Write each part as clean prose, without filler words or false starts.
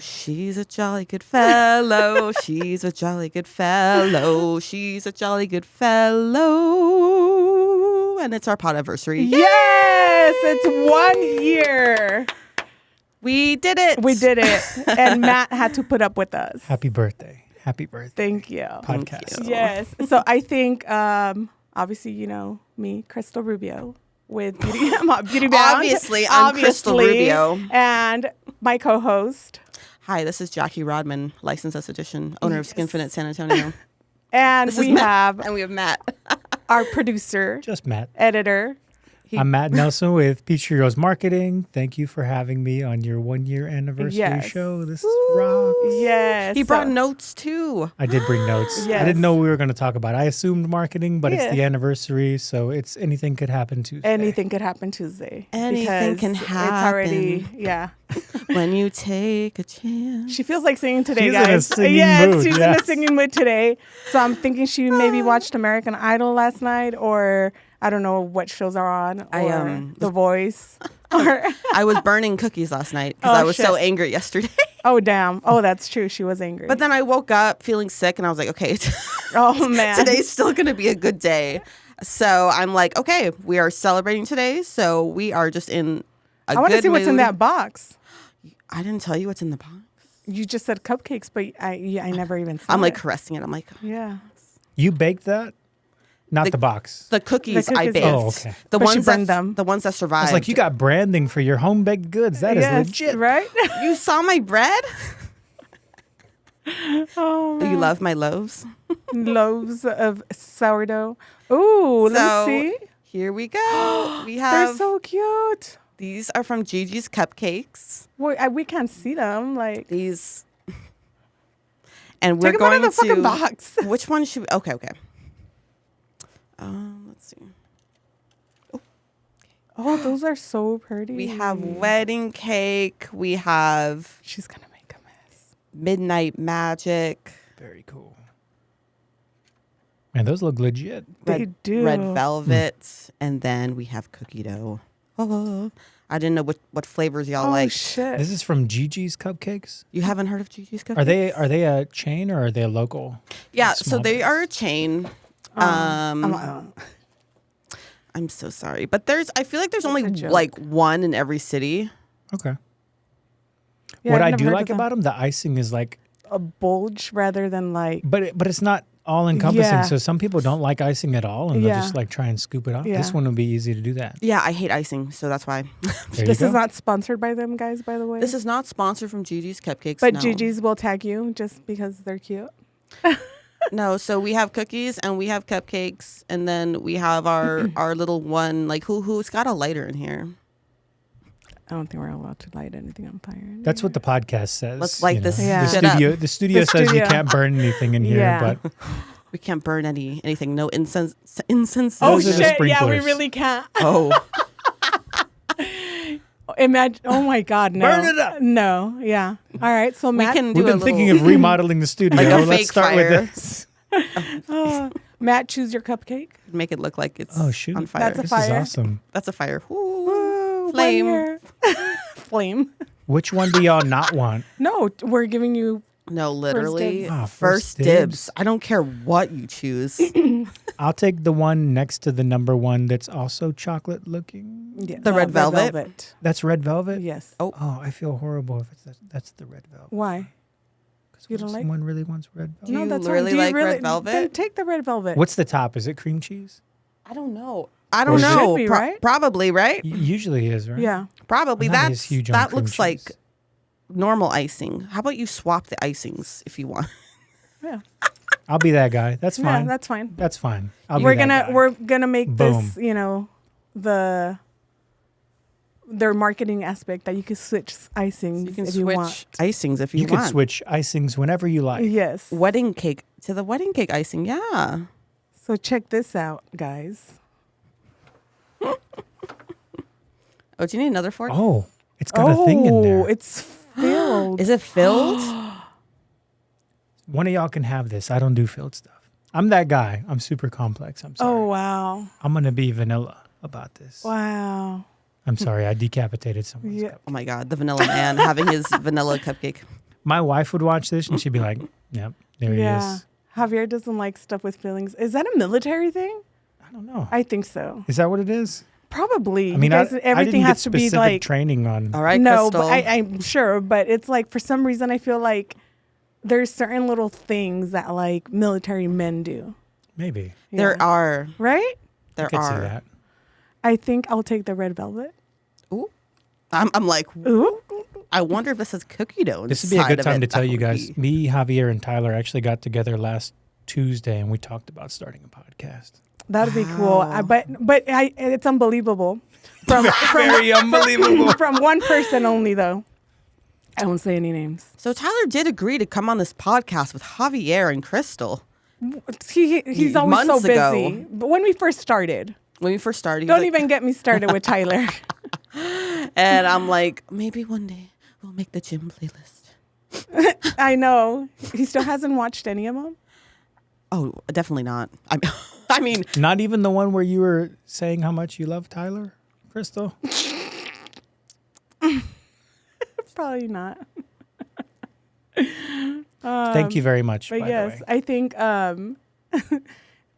she's a jolly good fellow. She's a jolly good fellow. She's a jolly good fellow. And it's our Pod-Aversary. Yes, it's 1 year. We did it. We did it. And Matt had to put up with us. Happy birthday. Happy birthday. Thank you. Podcast. Thank you. Yes. So I think, obviously, you know, me, Cristal Rubio, with Beauty Bound. Obviously, I'm Cristal Rubio. And my co-host. Hi, this is Jackie Rodman, licensed esthetician, owner of Skinfinite San Antonio. And we have Matt. our producer. Just Matt. Editor. I'm Matt Nelson with Peachtree Rose Marketing. Thank you for having me on your 1 year anniversary show. This rocks. Yes. He brought notes too. I did bring notes. Yes. I didn't know we were going to talk about it. I assumed marketing, but it's the anniversary, so it's anything could happen Tuesday. Anything could happen Tuesday. Anything can happen. It's already, When you take a chance. She feels like singing today, She's guys. in a singing mood. She's in a singing mood today. So I'm thinking she maybe watched American Idol last night, or I don't know what shows are on, or The Voice. Or I was burning cookies last night because I was so angry yesterday. Oh, damn. Oh, that's true. She was angry. But then I woke up feeling sick and I was like, okay, oh, man. Today's still going to be a good day. So I'm like, okay, we are celebrating today. So we are just in a good mood. I want to see what's in that box. I didn't tell you what's in the box. You just said cupcakes, but I never even saw I'm like it. caressing it. I'm like, yeah. You baked that? Not the box. The cookies I baked. Oh, okay. The But she ones burned that them. The ones that survived. I was like, you got branding for your home baked goods. That is Yes, legit. right? You saw my bread? Oh, Do you love my loaves? loaves of sourdough. Ooh, let me see. Here we go. We have They're so cute. these are from Gigi's Cupcakes. We can't see them. Like, These, and we're take them out going of the fucking to box. which one should we? Okay. Let's see. Oh, those are so pretty. We have wedding cake. We have She's gonna make a mess. midnight magic. Very cool. Man, those look legit. They do. Red velvet, and then we have cookie dough. Oh, I didn't know what flavors y'all Oh like. shit! This is from Gigi's Cupcakes. You haven't heard of Gigi's Cupcakes? Are they a chain or are they a local? Yeah, so small they biz? are a chain. I'm so sorry, but I feel like there's only a joke. like one in every city. Okay. Yeah, what I've I never do heard like of them. about them, the icing is like, a bulge rather than like. but it's not all encompassing. Yeah. So some people don't like icing at all, and they'll Yeah. just like try and scoop it off. Yeah. This one would be easy to do that. Yeah, I hate icing, so that's why. There This you is go. not sponsored by them, guys. By the way, This is not sponsored from Gigi's Cupcakes. But no. Gigi's will tag you just because they're cute. No, so we have cookies and we have cupcakes, and then we have our little one. Like who's got a lighter in here? I don't think we're allowed to light anything on fire. That's what the podcast says. Let's light you know. this Yeah. shit The studio The says you studio. can't burn anything in here, Yeah. but We can't burn anything. No incense. Oh Those are the shit! Yeah, we sprinklers. really can't. Oh. Imagine! Oh my God! No. Burn it up. No. Yeah. All right. So We Matt, can do we've been a thinking little, of remodeling the studio. Like a Let's fake start fire. with this. Matt, choose your cupcake. make it look like it's Oh shoot! on fire. That's a This fire. is awesome. That's a fire. Ooh, Ooh, flame. 1 year. Flame. Which one do y'all not want? No, we're giving you. No, literally. dibs. Ah, first dibs. I don't care what you choose. I'll take the one next to the number one that's also chocolate looking. Yeah, The red velvet? That's red velvet? Yes. Oh. Oh, I feel horrible if that's the red velvet. Why? 'Cause You what don't if like- someone really wants red velvet? Do you that's fine. really Do you like red velvet? Then take the red velvet. What's the top? Is it cream cheese? I don't know. I don't Or should know. be, right? Probably, right? Usually is, right? Yeah. Probably. I'm not That's as huge on that cream looks like cheese. normal icing. How about you swap the icings if you want? Yeah. I'll be that guy. That's Yeah, fine. that's fine. That's fine. I'll We're be that gonna guy. make Boom. this, their marketing aspect that you can switch icings You can if switch you want. icings if you, You want. could switch icings whenever you like. Yes. Wedding cake to the wedding cake icing. Yeah. So check this out, guys. Oh, do you need another fork? Oh, it's got a thing in there. It's filled. Is it filled? One of y'all can have this. I don't do filled stuff. I'm that guy. I'm super complex. I'm sorry. Oh wow. I'm going to be vanilla about this. Wow. I'm sorry. I decapitated someone's Yeah. cup. Oh my God, the vanilla man having his vanilla cupcake. My wife would watch this and she'd be like, "Yep, there he is." Javier doesn't like stuff with feelings. Is that a military thing? I don't know. I think so. Is that what it is? Probably. I mean, everything I has to be like training on. All right, no, Cristal. but I'm sure. But it's like for some reason I feel like there's certain little things that like military men do. Maybe There are. Right? There I could see are. that. I think I'll take the red velvet. Ooh. I'm like, Ooh. I wonder if this has cookie dough. This would be a good time to tell you That would guys. be- Me, Javier, and Tyler actually got together last Tuesday and we talked about starting a podcast. That'd be cool. But it's unbelievable. From Very unbelievable. from one person only though. I won't say any names. So Tyler did agree to come on this podcast with Javier and Cristal. He's always so Months busy. ago. But when we first started, When we first started, he don't was like- even get me started with Tyler. And I'm like, maybe one day we'll make the gym playlist. I know. He still hasn't watched any of them. Oh, definitely not. I mean, Not even the one where you were saying how much you love Tyler, Cristal? Probably not. Thank you very much. But by yes, the way. I think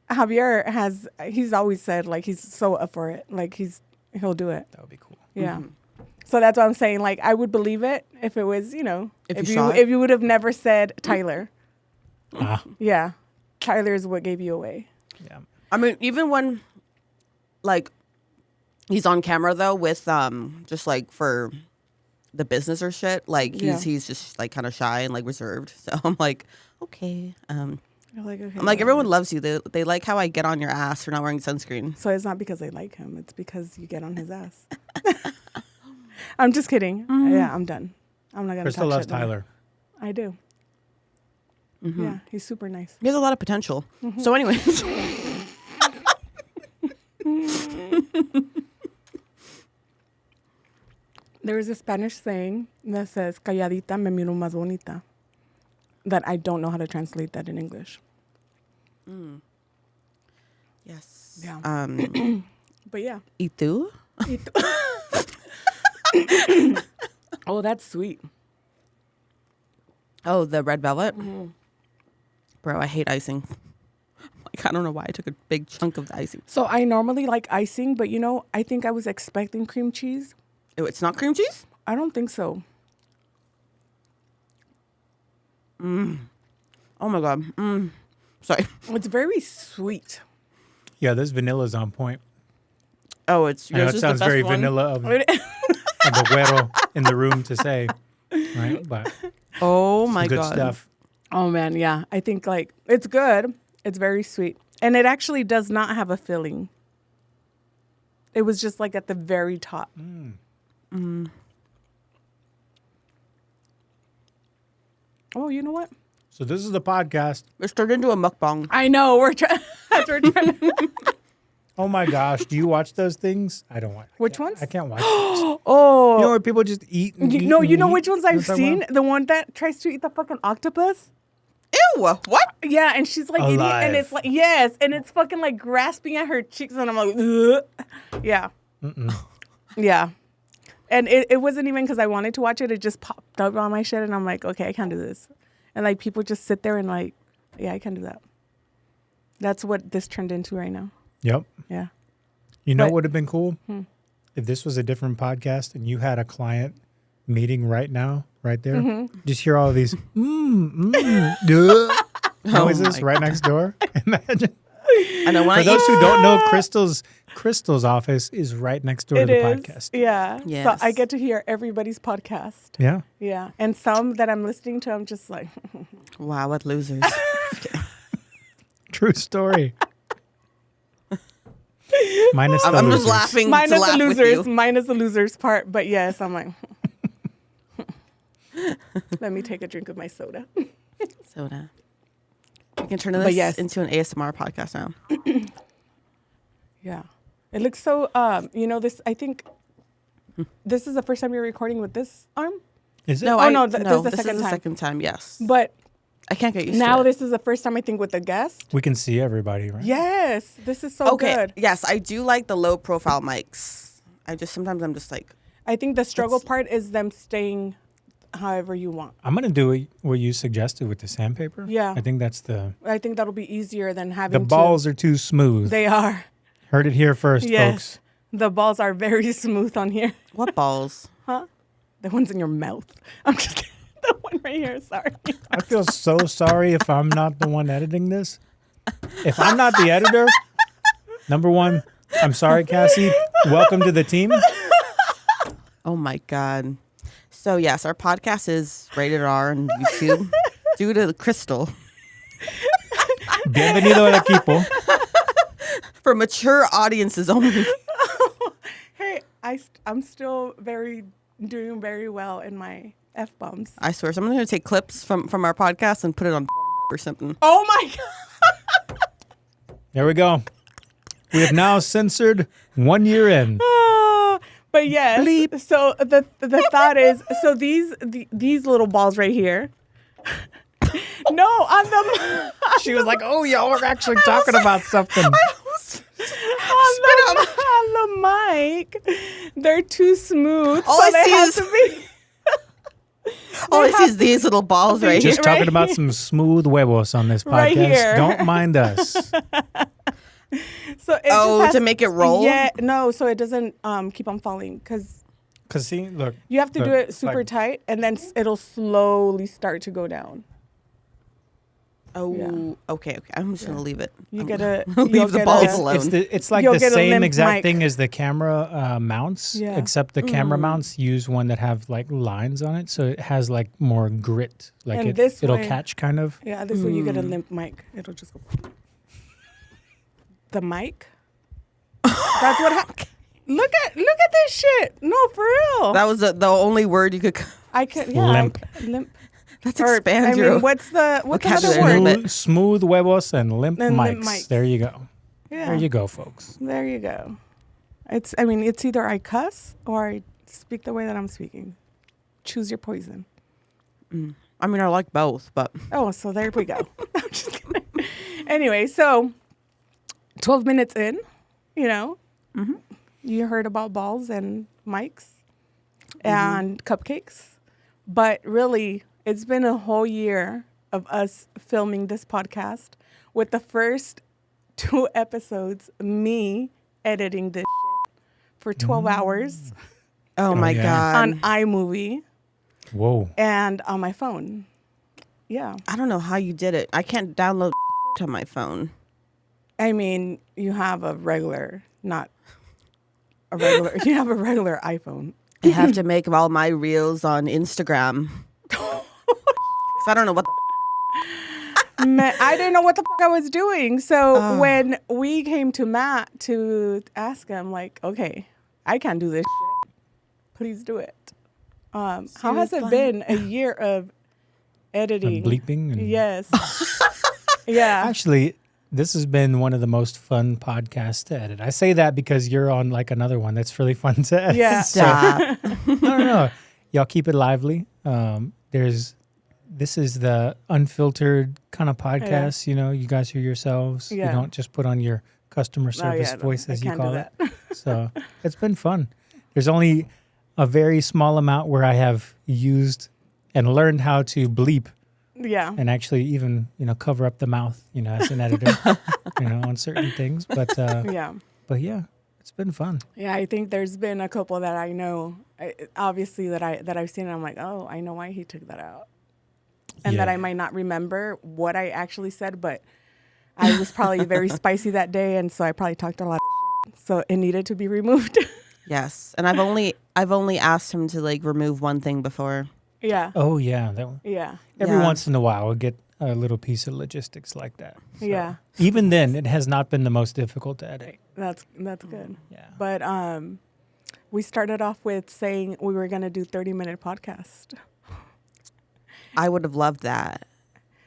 Javier he's always said like he's so up for it. Like he'll do it. That would be cool. Yeah. So that's what I'm saying. Like I would believe it if it was, If you saw it? if you would have never said Tyler. Ah, Yeah. Tyler is what gave you away. yeah. I mean, even when, like, he's on camera though with just like for the business or shit, like he's just like kind of shy and like reserved. So I'm like, okay. You're like, okay. I'm like, everyone loves you. They like how I get on your ass for not wearing sunscreen. So it's not because they like him. It's because you get on his ass. I'm just kidding. Yeah, I'm done. I'm not gonna. Cristal talk loves shit no more. Tyler. I do. Yeah, he's super nice. He has a lot of potential. So, anyways, There is a Spanish saying that says "calladita me miro más bonita," that I don't know how to translate that in English. yes. Yeah. But yeah. ¿Y tú? Oh, that's sweet. Oh, the red velvet. Bro, I hate icing. Like, I don't know why I took a big chunk of the icing. So I normally like icing, but I think I was expecting cream cheese. Ew, it's not cream cheese? I don't think so. Oh my god. Sorry. It's very sweet. Yeah, this vanilla's on point. Oh, it's I know yours it is the sounds best very one. vanilla of the güero in the room to say, right? But Oh some my good god. stuff. Oh man, yeah. I think like it's good. It's very sweet. And it actually does not have a filling. It was just like at the very top. Oh, you know what? So this is the podcast. It's turned into a mukbang. I know we're trying. We're trying. Oh my gosh, do you watch those things? I don't watch. Which ones? I can't watch those. Oh, You know where people just eat and eat you and know eat? which ones You know I've what I'm talking seen? about? The one that tries to eat the fucking octopus. Ew, what? Yeah, and she's like eating, Alive. and it's like yes, and it's fucking like grasping at her cheeks, and I'm like, ugh. Yeah, yeah, and it wasn't even because I wanted to watch it; it just popped up on my shit, and I'm like, okay, I can't do this, and like people just sit there and like, yeah, I can't do that. That's what this turned into right now. Yep. Yeah, You know But- what would have been cool? If this was a different podcast and you had a client meeting right now, right there, just hear all of these noises my right next door. Imagine. I know when For I those eat. who don't know, Cristal's office is right next door to the podcast. Yeah. Yes. So I get to hear everybody's podcast. Yeah. Yeah, and some that I'm listening to, I'm just like, Wow, what losers. True story. Minus the I'm losers. just laughing minus to the laugh with losers, you. minus the losers part. But yes, I'm like, let me take a drink of my soda. Soda. We can turn But this yes. into an ASMR podcast now. Yeah, it looks so. This. I think this is the first time you're recording with this arm. Is it? No, this is the second is the time. second time. Yes, But I can't get used now to it. this is the first time I think with a guest. We can see everybody, right? Yes, this is so Okay. good. Yes, I do like the low profile mics. Sometimes I'm just like, I think the struggle part is them staying however you want. I'm going to do what you suggested with the sandpaper. Yeah. I think that'll be easier than having the balls are too smooth. They are. Heard it here first, Yes. folks. The balls are very smooth on here. What balls? Huh? The ones in your mouth. I'm just kidding. The one right here. Sorry. I feel so sorry if I'm not the one editing this. If I'm not the editor, number one, I'm sorry, Cassie. Welcome to the team. Oh my God. So yes, our podcast is rated R on YouTube due to Cristal. Bienvenido al equipo. For mature audiences only. Hey, I'm still doing very well in my F-bombs. I swear, someone's going to take clips from our podcast and put it on or something. Oh my God. There we go. We have now censored 1 year in. But yes, Bleep. So the thought is, so these little balls right here. No, on the. She was like, "Oh, y'all were actually talking about something." On the mic, they're too smooth. All I see is these little balls right here. Just talking about some smooth huevos on this podcast. Right here. Don't mind us. So it just has, to make it roll? Yeah, no, so it doesn't keep on falling because See, look. you have to do it super like- tight, and then it'll slowly start to go down. Oh, Yeah. okay. I'm just going to leave it. You I'm gotta leave you'll the get balls a- alone. It's like You'll the get a same limp exact mic. thing as the camera mounts, Yeah. except the camera mounts use one that have like lines on it, so it has like more grit. Like And this it'll way- catch kind of. Yeah, this way you get a limp mic. It'll just go. The mic. That's what happened. Look at this shit. No, for real. That was the only word you could. I could Limp. limp. Let's Or, expand I your. mean, what's another vocabulary. word? Smooth huevos and limp And mics. limp mics. There you go. Yeah. There you go, folks. There you go. It's either I cuss or I speak the way that I'm speaking. Choose your poison. I mean, I like both, but Oh, so there we go. I'm just kidding. Anyway, so 12 minutes in, you heard about balls and mics and cupcakes. But really, it's been a whole year of us filming this podcast with the first 2 episodes, me editing this shit for 12 hours oh my yeah. God. on iMovie Whoa. and on my phone. Yeah. I don't know how you did it. I can't download to my phone. I mean, you have a regular, not a regular, you have a regular iPhone. I have to make all my reels on Instagram. So I don't know what. Man, I didn't know what the fuck I was doing. So when we came to Matt to ask him, like, okay, I can't do this shit. Please do it. How has it been a year of editing? Bleeping. And Yes. Yeah. Actually, this has been one of the most fun podcasts to edit. I say that because you're on like another one that's really fun to edit. Yeah. Stop. No. Y'all keep it lively. This is the unfiltered kind of podcast. You guys are yourselves. Yeah. You don't just put on your customer service voice, I as you can't call do it. that. So it's been fun. There's only a very small amount where I have used and learned how to bleep Yeah. and actually even, cover up the mouth, as an editor, on certain things. But Yeah. it's been fun. Yeah, I think there's been a couple that I know, obviously that I've seen, and I'm like, oh, I know why he took that out, and that Yeah. I might not remember what I actually said, but I was probably very spicy that day, and so I probably talked a lot of shit, so it needed to be removed. Yes, and I've only asked him to like remove one thing before. Yeah, Oh, yeah. That one. yeah, Every Yeah. once in a while, we'll get a little piece of logistics like that. So yeah. even then, it has not been the most difficult to edit. That's good. Yeah. But we started off with saying we were gonna do 30-minute podcast. I would have loved that.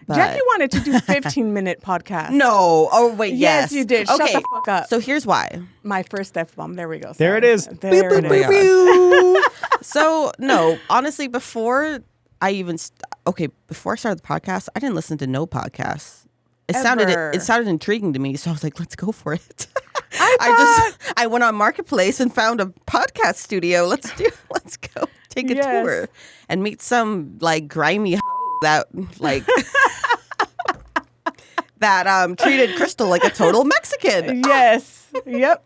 But Jackie wanted to do 15-minute podcast. No. Oh wait. Yes, Yes, you did. Shut Okay. the fuck up. So here's why. My first F-bomb. There we go. There it is. There it Boop, is. boop, boop. So no, honestly, before I started the podcast, I didn't listen to no podcasts. It Ever. sounded intriguing to me, so I was like, let's go for it. I I went on Marketplace and found a podcast studio. Let's go. take a tour and meet some like grimy that like that treated Cristal like a total Mexican. Yes. Yep.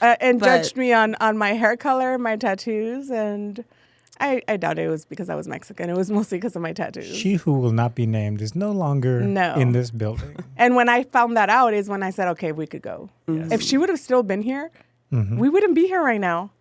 And judged me on my hair color, my tattoos, and I doubt it was because I was Mexican. It was mostly because of my tattoos. She who will not be named is no longer in this building. And when I found that out is when I said, okay, we could go. Yes. If she would have still been here, we wouldn't be here right now.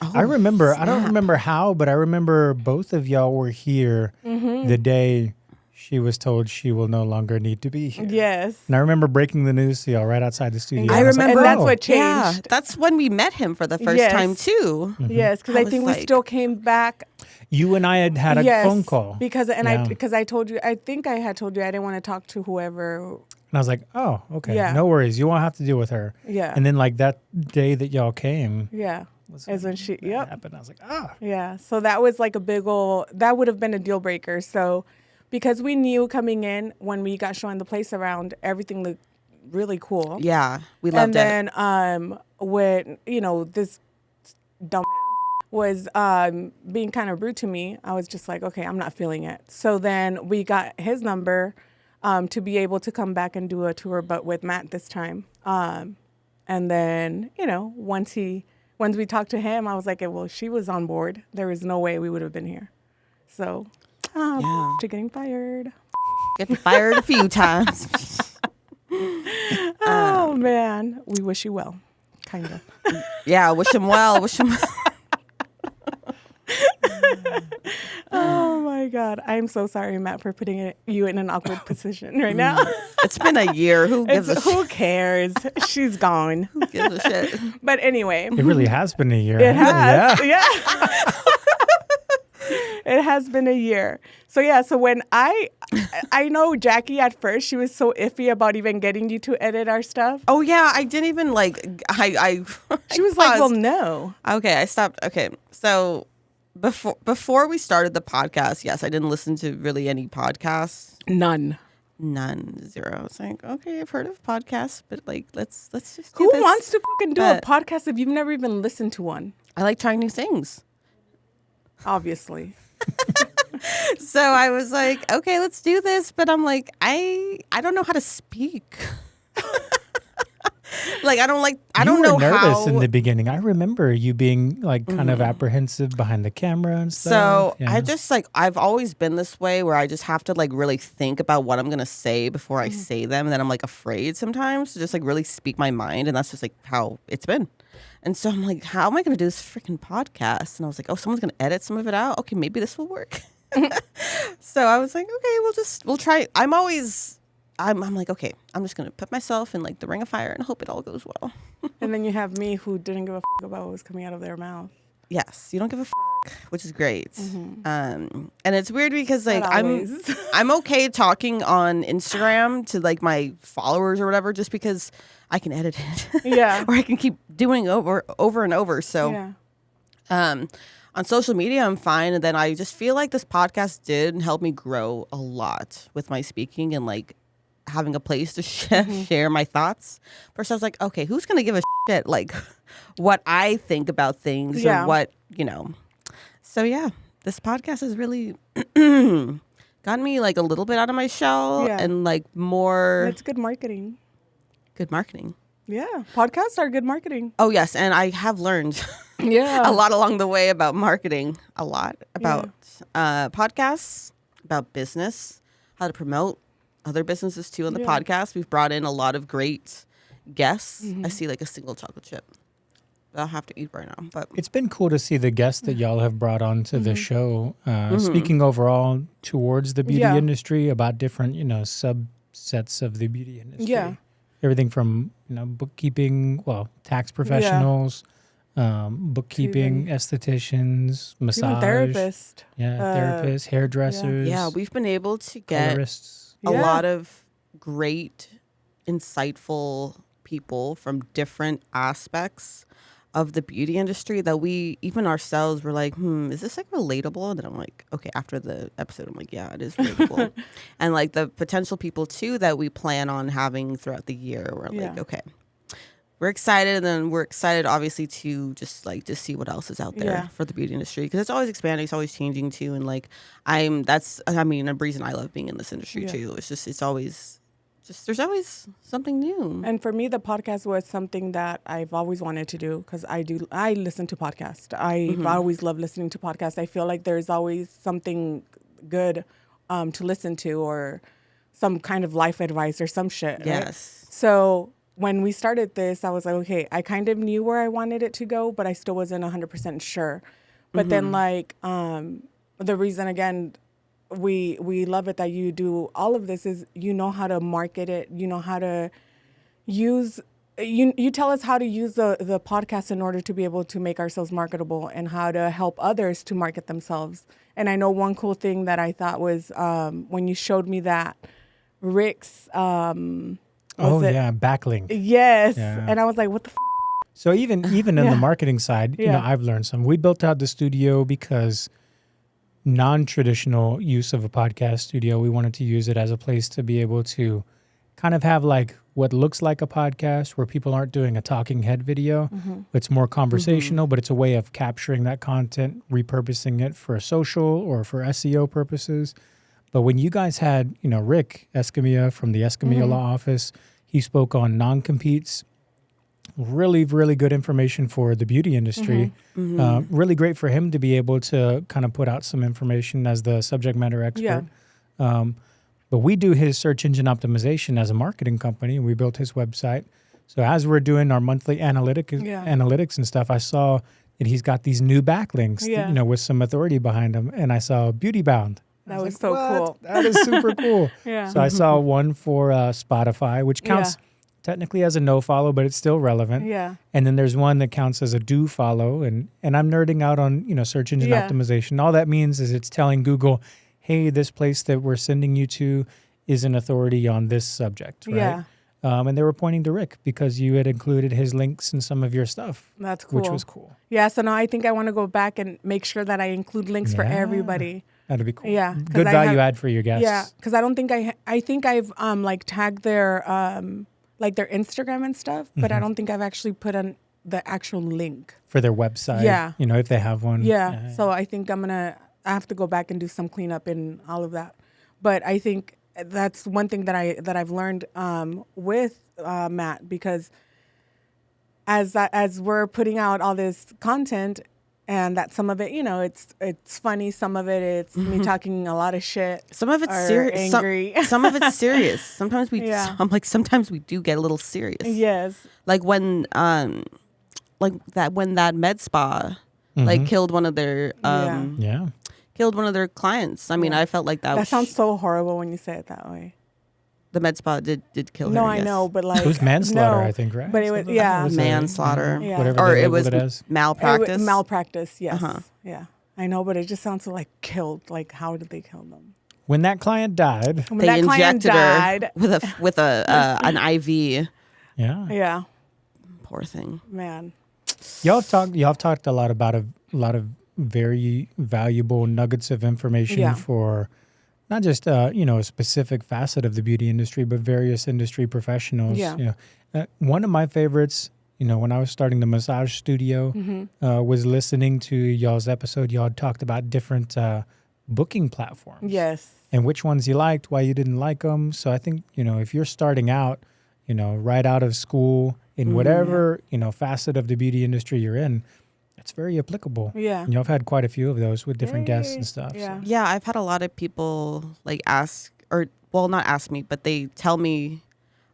Oh, I remember, snap. I don't remember how, but I remember both of y'all were here the day she was told she will no longer need to be here. Yes. And I remember breaking the news to y'all right outside the studio. I remember. Like, and that's what changed. Yeah, that's when we met him for the first time, too. Yes, because I think we still came back. You and I had a phone call. Because I told you, I think I had told you I didn't want to talk to whoever. And I was like, oh, okay. Yeah. No worries. You won't have to deal with her. Yeah. And then like that day that y'all came. Yeah. As when she happened. I was like, Yeah. So that was like that would have been a deal breaker. So because we knew coming in when we got showing the place around, everything looked really cool. Yeah. We loved it. And then when, this dumb was being kind of rude to me, I was just like, okay, I'm not feeling it. So then we got his number to be able to come back and do a tour, but with Matt this time. And then, once we talked to him, I was like, well, she was on board. There was no way we would have been here. So, you're getting fired. Getting fired a few times. Oh, man. We wish you well. Kind of. Yeah, wish him well. Oh, my God. I'm so sorry, Matt, for putting you in an awkward position right now. It's been a year. Who cares? She's gone. Who gives a shit? But anyway. It really has been a year. It has. Yeah. It has been a year. So when I know Jackie at first, she was so iffy about even getting you to edit our stuff. Oh yeah, I didn't even She was like, well, no. Okay, I stopped. Okay, so before we started the podcast, yes, I didn't listen to really any podcasts. None, zero. It's like, okay, I've heard of podcasts, but like, let's just do Who this. wants to fucking do a podcast if you've never even listened to one? I like trying new things. Obviously. So I was like, okay, let's do this. But I'm like, I don't know how to speak. Like, I don't know how. You were nervous in the beginning. I remember you being like kind of apprehensive behind the camera and stuff. So I just I've always been this way where I just have to like really think about what I'm going to say before I say them. And then I'm like afraid sometimes to just like really speak my mind. And that's just like how it's been. And so I'm like, how am I going to do this freaking podcast? And I was like, oh, someone's going to edit some of it out. Okay, maybe this will work. So I was like, okay, we'll try. I'm like, okay, I'm just going to put myself in like the ring of fire and hope it all goes well. And then you have me who didn't give a fuck about what was coming out of their mouth. Yes, you don't give a fuck, which is great. And it's weird because like I'm okay talking on Instagram to like my followers or whatever, just because I can edit it. Yeah. Or I can keep doing over and over. So on social media, I'm fine. And then I just feel like this podcast did help me grow a lot with my speaking and like having a place to share my thoughts. First, I was like, okay, who's going to give a shit like what I think about things or what, So yeah, this podcast has really gotten me like a little bit out of my shell and like more. That's good marketing. Good marketing. Yeah, podcasts are good marketing. Oh yes, and I have learned a lot along the way about marketing, a lot about podcasts, about business, how to promote other businesses too on the podcast. We've brought in a lot of great guests. I see like a single chocolate chip that I'll have to eat right now. But it's been cool to see the guests that y'all have brought onto the show, speaking overall towards the beauty industry about different, subsets of the beauty industry. Yeah. Everything from, bookkeeping, tax professionals, bookkeeping, estheticians, massage. Even therapists. Yeah, therapists, hairdressers. Yeah, we've been able to get colorists. A lot of great, insightful people from different aspects of the beauty industry that we, even ourselves, were like, is this like relatable? And then I'm like, okay, after the episode, I'm like, yeah, it is relatable. And like the potential people too that we plan on having throughout the year, we're like, okay, we're excited, and then we're excited obviously to just see what else is out there for the beauty industry, because it's always expanding, it's always changing too, and like a reason I love being in this industry too. It's always there's always something new. And for me, the podcast was something that I've always wanted to do, because I listen to podcasts. I've always loved listening to podcasts. I feel like there's always something good to listen to, or some kind of life advice or some shit. Yes. Right? So when we started this, I was like, okay, I kind of knew where I wanted it to go, but I still wasn't 100% sure. But then the reason, again, we love it that you do all of this is you know how to market it. You know how to use, you tell us how to use the podcast in order to be able to make ourselves marketable, and how to help others to market themselves. And I know one cool thing that I thought was when you showed me that Rick's backlink. Yes. Yeah. And I was like, what the So even in the marketing side, you know, I've learned some. We built out the studio because non-traditional use of a podcast studio, we wanted to use it as a place to be able to kind of have like what looks like a podcast, where people aren't doing a talking head video. It's more conversational, but it's a way of capturing that content, repurposing it for social or for SEO purposes. But when you guys had, you know, Rick Escamilla from the Escamilla Law Office, he spoke on non-competes. Really, really good information for the beauty industry. Really great for him to be able to kind of put out some information as the subject matter expert. But we do his search engine optimization as a marketing company. We built his website. So as we're doing our monthly analytics and stuff, I saw that he's got these new backlinks, you know, with some authority behind them. And I saw Beauty Bound. That was so cool. That is super cool. So I saw one for Spotify, which counts technically as a no follow, but it's still relevant. And then there's one that counts as a do follow. And I'm nerding out on, you know, search engine optimization. All that means is it's telling Google, hey, this place that we're sending you to is an authority on this subject, right? And they were pointing to Rick because you had included his links in some of your stuff. That's cool. Which was cool. Yeah, so now I think I want to go back and make sure that I include links for everybody. That'd be cool. Yeah. Good value add for your guests. Yeah, because I don't think I think I've like tagged their like their Instagram and stuff, but I don't think I've actually put on the actual link. For their website. Yeah. You know, if they have one. Yeah. So I think I have to go back and do some cleanup in all of that. But I think that's one thing that I've learned with Matt, because as we're putting out all this content, and that some of it, you know, it's funny, some of it it's me talking a lot of shit. Some of it's serious. Angry. Some of it's serious. Sometimes we sometimes we do get a little serious. Yes. Like when when that med spa like killed one of their killed one of their clients. I mean, I felt like that sounds so horrible when you say it that way. The med spa did kill her. No, I know, but like it was manslaughter, I think, right? But it was manslaughter, whatever or they it was labeled it as. malpractice. Malpractice, yes, yeah. I know, but it just sounds so like killed. Like, how did they kill them? When that client died, They injected her with an IV. Yeah. Poor thing. Man. Y'all have talked a lot about a lot of very valuable nuggets of information for not just a specific facet of the beauty industry, but various industry professionals. Yeah. One of my favorites, when I was starting the massage studio, was listening to y'all's episode. Y'all had talked about different booking platforms. Yes. And which ones you liked, why you didn't like them. So I think, if you're starting out, right out of school in whatever, facet of the beauty industry you're in, it's very applicable. Yeah. And I've had quite a few of those with different guests and stuff. Yeah. So. Yeah, I've had a lot of people ask, not ask me, but they tell me,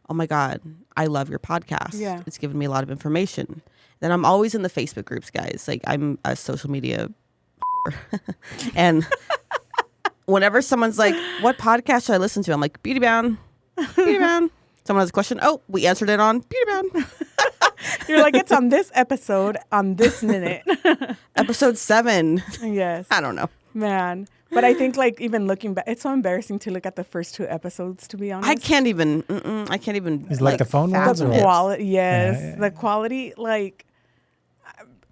oh my God, I love your podcast. Yeah. It's given me a lot of information. Then I'm always in the Facebook groups, guys. I'm a social media and whenever someone's like, what podcast should I listen to? I'm like, Beauty Bound. Beauty Bound. Someone has a question. Oh, we answered it on Beauty Bound. You're like, it's on this episode, on this minute. Episode 7. Yes. I don't know. Man. But I think even looking back, it's so embarrassing to look at the first 2 episodes, to be honest. I can't even. Is like the phone ones? The quality, yes. Yeah. The quality,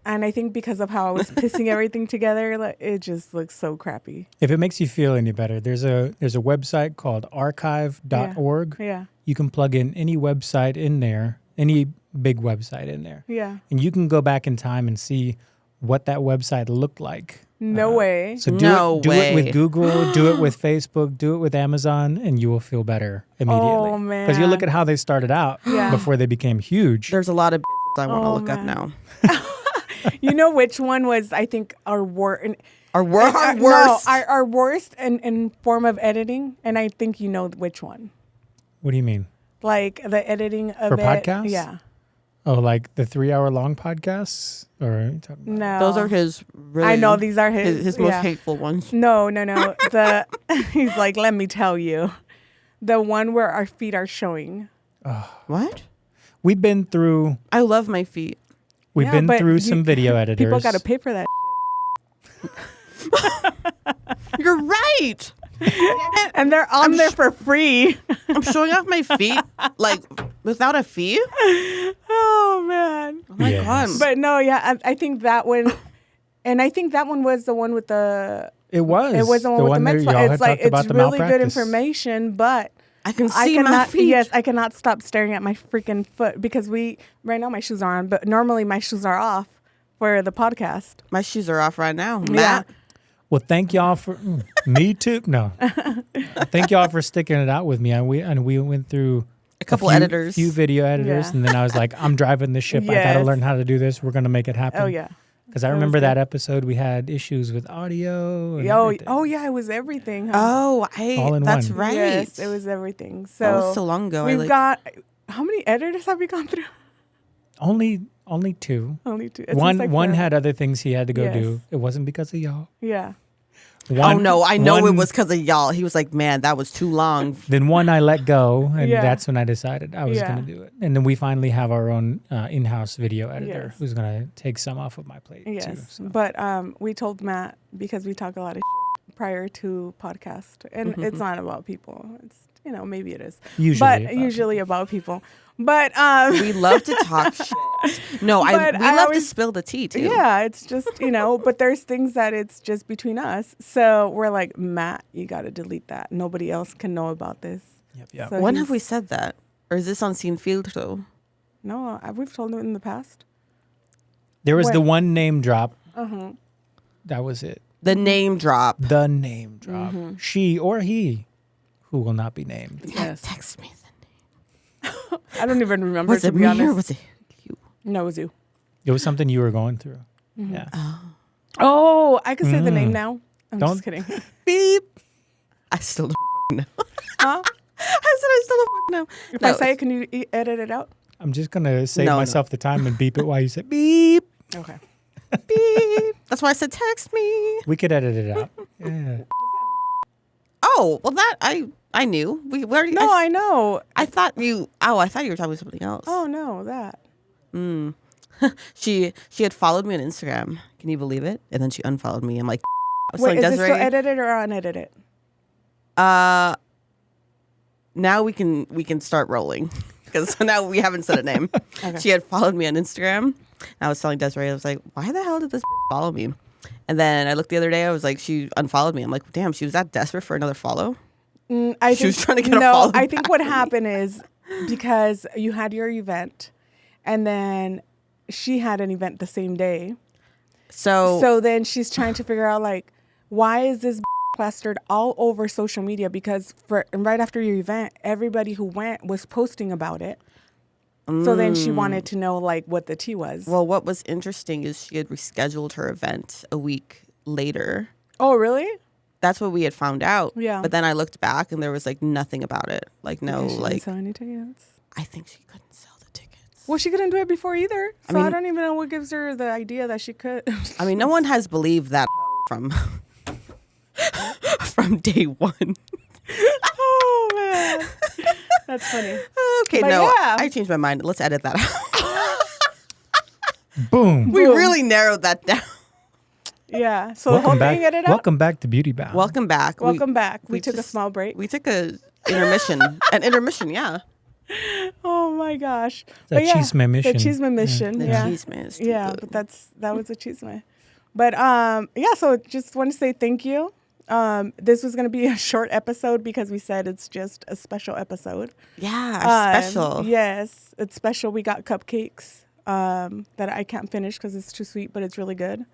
and I think because of how I was pissing everything together, it just looks so crappy. If it makes you feel any better, there's a website called archive.org. Yeah. You can plug in any website in there, any big website in there. Yeah. And you can go back in time and see what that website looked like. No way. So No do way. it with Google, do it with Facebook, do it with Amazon, and you will feel better immediately. Oh, man. Because you look at how they started out Yeah. before they became huge. There's a lot of I want to Oh, look up man. now. You know which one was, I think, our worst? Our worst. No, our worst in form of editing, and I think you know which one. What do you mean? Like the editing of For it. podcasts? Yeah. Oh, like the 3-hour-long podcasts? Or are you talking about? No. Those are his. Really, I know these are his most hateful ones. No. He's like, let me tell you, the one where our feet are showing. What? We've been through. I love my feet. We've Yeah, been but through some video editors. People got to pay for that. You're right. And they're on there for free. I'm showing off my feet like without a fee. Oh, man. Oh my Yes. god. But no, yeah, I think that one, and I think that one was the one with the. It was. It was the one with the that med y'all spa. had It's like talked about it's the really good malpractice. information, but I can I see my cannot. feet. Yes, I cannot stop staring at my freaking foot because right now my shoes are on, but normally my shoes are off for the podcast. My shoes are off right now. Yeah. Matt. Well, thank y'all for me too. No, thank y'all for sticking it out with me. And we went through A couple few, editors. few video editors, Yeah. and then I was like, I'm driving the ship. I got to Yes. learn how to do this. We're gonna make it happen. Oh yeah. Because I That was remember good. that episode we had issues with audio. And Oh, everything. oh yeah, it was everything. Huh? Oh, All in that's one. right. Yes, it was everything. So That was so long ago. we've got how many editors have we gone through? Only two. Only two. It One seems like one forever. had other things he had to go Yes. do. It wasn't because of y'all. Yeah. One, Oh no, I know one- it was because of y'all. He was like, man, that was too long. Then one I let go, and Yeah. that's when I decided I was Yeah. going to do it. And then we finally have our own in-house video editor Yes. who's going to take some off of my plate too. Yes, So. but we told Matt because we talk a lot of prior to podcast, and it's not about people. It's maybe it is, Usually but about usually about people. But We love to talk shit. No, we But I love always- to spill the tea too. yeah, it's just but there's things that it's just between us. So we're like, Matt, you got to delete that. Nobody else can know about this. Yep. So When he's- have we said that? Or is this on Scene Field though? No, we've told him in the past. There was the When- one name drop. Uh-huh. That was it. The name drop. The name drop. Mm-hmm. She or he, who will not be named. Yes. Text me. I don't even remember, Was to it be me honest. or was it you? No, it was you. It was something you were going through. Mm-hmm. Yeah. Oh, I could say the name now. I'm Don't- just kidding. Beep. I still don't know. Huh? I said I still don't know. If No, I say it, can you edit it out? I'm just going to save No. myself the time and beep it while you say beep. Okay. beep. That's why I said text me. We could edit it out. Yeah. Oh, well that I knew. We already No, I know. I thought you were talking about something else. Oh no, that. She had followed me on Instagram. Can you believe it? And then she unfollowed me. I'm like, I was Wait, telling is it still Desiree. edited or unedited? Now we can start rolling because now we haven't said a name. Okay. She had followed me on Instagram. And I was telling Desiree, I was like, why the hell did this follow me? And then I looked the other day. I was like, she unfollowed me. I'm like, damn, she was that desperate for another follow. She was trying to get a follow I think back what from me. happened is because you had your event, and then she had an event the same day. So then she's trying to figure out like, why is this plastered all over social media? Because right after your event, everybody who went was posting about it. So then she wanted to know like what the tea was. Well, what was interesting is she had rescheduled her event a week later. Oh, really? That's what we had found out. Yeah. But then I looked back and there was like nothing about it. Like no, Because she didn't like sell any tickets. I think she couldn't sell the tickets. Well, she couldn't do it before either. So I mean- don't even know what gives her the idea that she could. I mean, no one has believed that from from day one. Oh man, that's funny. Okay, But no, yeah. I changed my mind. Let's edit that out. Boom. We really narrowed that down. Yeah. So the whole Welcome thing back. edited out. Welcome back to Beauty Bound. Welcome back. Welcome back. We we took a just- small break. We took a intermission. An intermission, yeah. Oh my gosh. The But yeah, chisme mission. The chisme mission. The Yeah. chisme is too Yeah, good. but that was a chisme. But yeah, so just want to say thank you. This was going to be a short episode because we said it's just a special episode. Yeah, special. Yes, it's special. We got cupcakes that I can't finish because it's too sweet, but it's really good.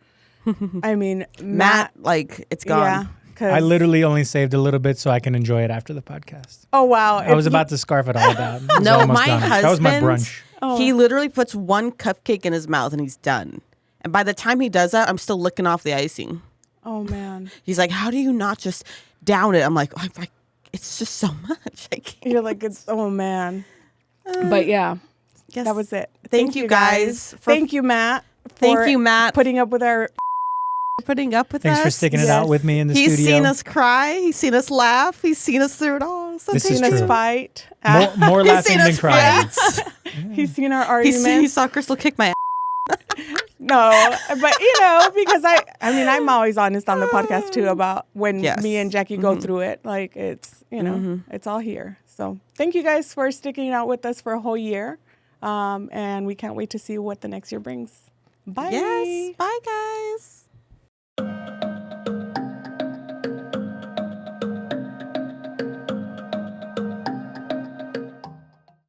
I mean, Matt, like, it's gone. Yeah, I literally only saved a little bit so I can enjoy it after the podcast. Oh, wow. I was about to scarf it all down. It was No, almost my done. husband, That was my brunch. He literally puts one cupcake in his mouth and he's done. And by the time he does that, I'm still licking off the icing. Oh, man. He's like, how do you not just down it? I'm like, it's just so much. I can't. You're like, oh, man. But yeah, Yes. that was it. Thank you guys. Thank you, Matt. Thank you, Matt. Putting up with our... Putting up with Thanks us. for sticking it out with me in the He's studio. seen us cry. He's seen us laugh. He's seen us through it all. So This is seen us true. fight. More He's laughing seen than us crying. fight. He's seen our arguments. He saw Cristal kick my ass. No, but because I'm always honest on the podcast too about when me and Jackie go through it. Like it's, it's all here. So thank you guys for sticking out with us for a whole year. And we can't wait to see what the next year brings. Bye. Yes. Bye, guys.